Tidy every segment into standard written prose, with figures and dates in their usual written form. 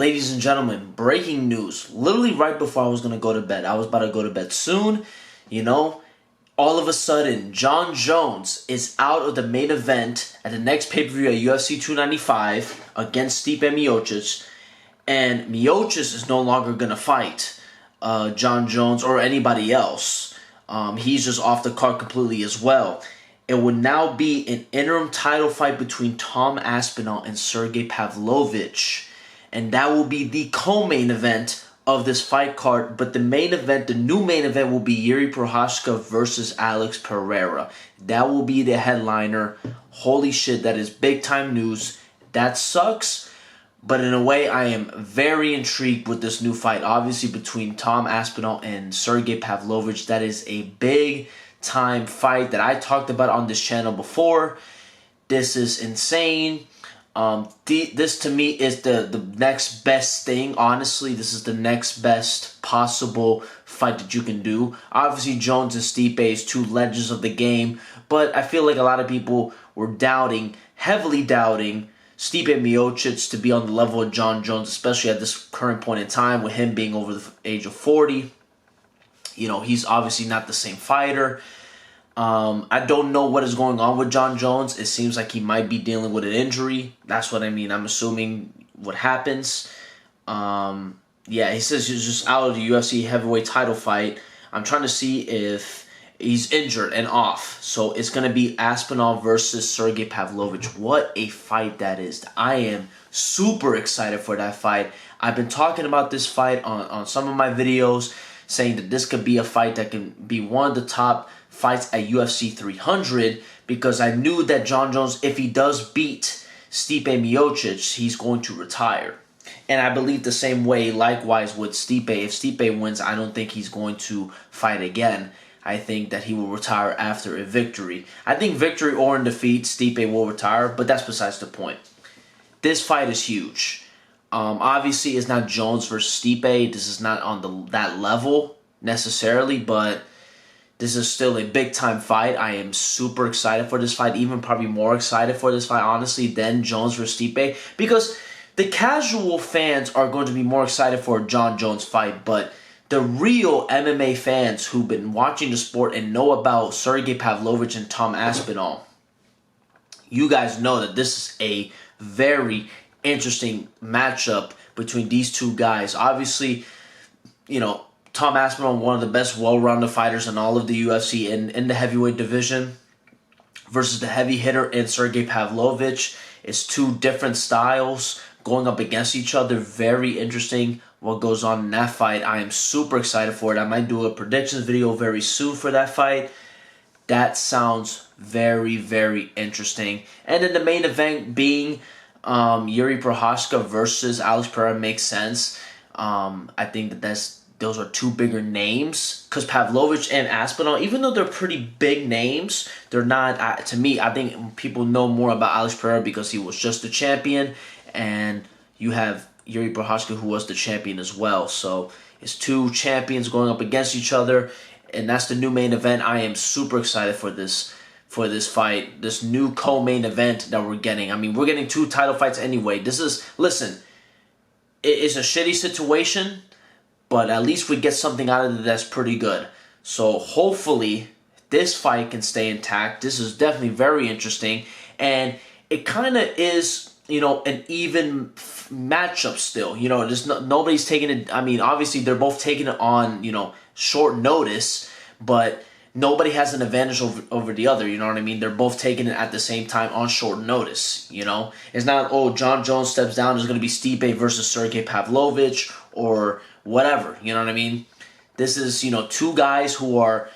Ladies and gentlemen, breaking news. Literally right before I was going to go to bed. I was about to go to bed soon, all of a sudden, Jon Jones is out of the main event at the next pay-per-view at UFC 295 against Stipe Miocic. And Miocic is no longer going to fight Jon Jones or anybody else. He's just off the card completely as well. It would now be an interim title fight between Tom Aspinall and Sergei Pavlovich. And that will be the co-main event of this fight card. But the main event, the new main event, will be Jiri versus Alex Pereira. That will be the headliner. Holy shit, that is big time news. That sucks. But in a way, I am very intrigued with this new fight. Obviously, between Tom Aspinall and Sergei Pavlovich. That is a big time fight that I talked about on this channel before. This is insane. This to me is the next best thing. Honestly, this is the next best possible fight that you can do. Obviously, Jones and Stipe is two legends of the game, but I feel like a lot of people were heavily doubting Stipe Miocic to be on the level of Jon Jones, especially at this current point in time with him being over the age of 40. He's obviously not the same fighter. I don't know what is going on with Jon Jones. It seems like he might be dealing with an injury. That's what I mean. I'm assuming what happens. He says he's just out of the UFC heavyweight title fight. I'm trying to see if he's injured and off. So it's going to be Aspinall versus Sergei Pavlovich. What a fight that is. I am super excited for that fight. I've been talking about this fight on some of my videos, saying that this could be a fight that can be one of the top fights at UFC 300, because I knew that Jon Jones, if he does beat Stipe Miocic, he's going to retire. And I believe the same way, likewise, with Stipe. If Stipe wins, I don't think he's going to fight again. I think that he will retire after a victory. I think victory or in defeat, Stipe will retire, but that's besides the point. This fight is huge. Obviously, it's not Jones versus Stipe. This is not on that level necessarily, but this is still a big-time fight. I am super excited for this fight, even probably more excited for this fight, honestly, than Jones versus Stipe, because the casual fans are going to be more excited for a Jon Jones fight, but the real MMA fans who've been watching the sport and know about Sergei Pavlovich and Tom Aspinall, you guys know that this is a very interesting matchup between these two guys. Obviously, Tom Aspinall, one of the best well-rounded fighters in all of the UFC in the heavyweight division, versus the heavy hitter in Sergei Pavlovich. It's two different styles going up against each other. Very interesting what goes on in that fight. I am super excited for it. I might do a predictions video very soon for that fight. That sounds very, very interesting. And then the main event being Jiri versus Alex Pereira makes sense. I think those are two bigger names, because Pavlovich and Aspinall, even though they're pretty big names, they're not, to me, I think people know more about Alex Pereira because he was just the champion, and you have Jiri who was the champion as well. So it's two champions going up against each other, and that's the new main event. I am super excited for this fight, this new co-main event that we're getting. I mean, we're getting two title fights anyway. Listen, it's a shitty situation, but at least we get something out of it that's pretty good. So hopefully this fight can stay intact. This is definitely very interesting. And it kind of is, an even matchup still. Nobody's taking it. I mean, obviously they're both taking it on, short notice. But nobody has an advantage over the other. You know what I mean? They're both taking it at the same time on short notice. It's not, Jon Jones steps down, there's going to be Stipe versus Sergei Pavlovich or whatever. You know what I mean? This is, two guys who are,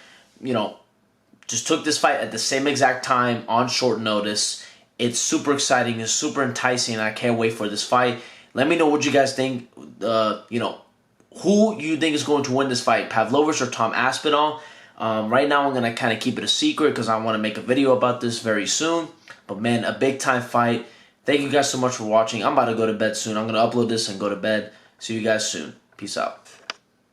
just took this fight at the same exact time on short notice. It's super exciting. It's super enticing. And I can't wait for this fight. Let me know what you guys think. Who you think is going to win this fight, Pavlovich or Tom Aspinall? Right now, I'm going to kind of keep it a secret because I want to make a video about this very soon. But, man, a big-time fight. Thank you guys so much for watching. I'm about to go to bed soon. I'm going to upload this and go to bed. See you guys soon. Peace out.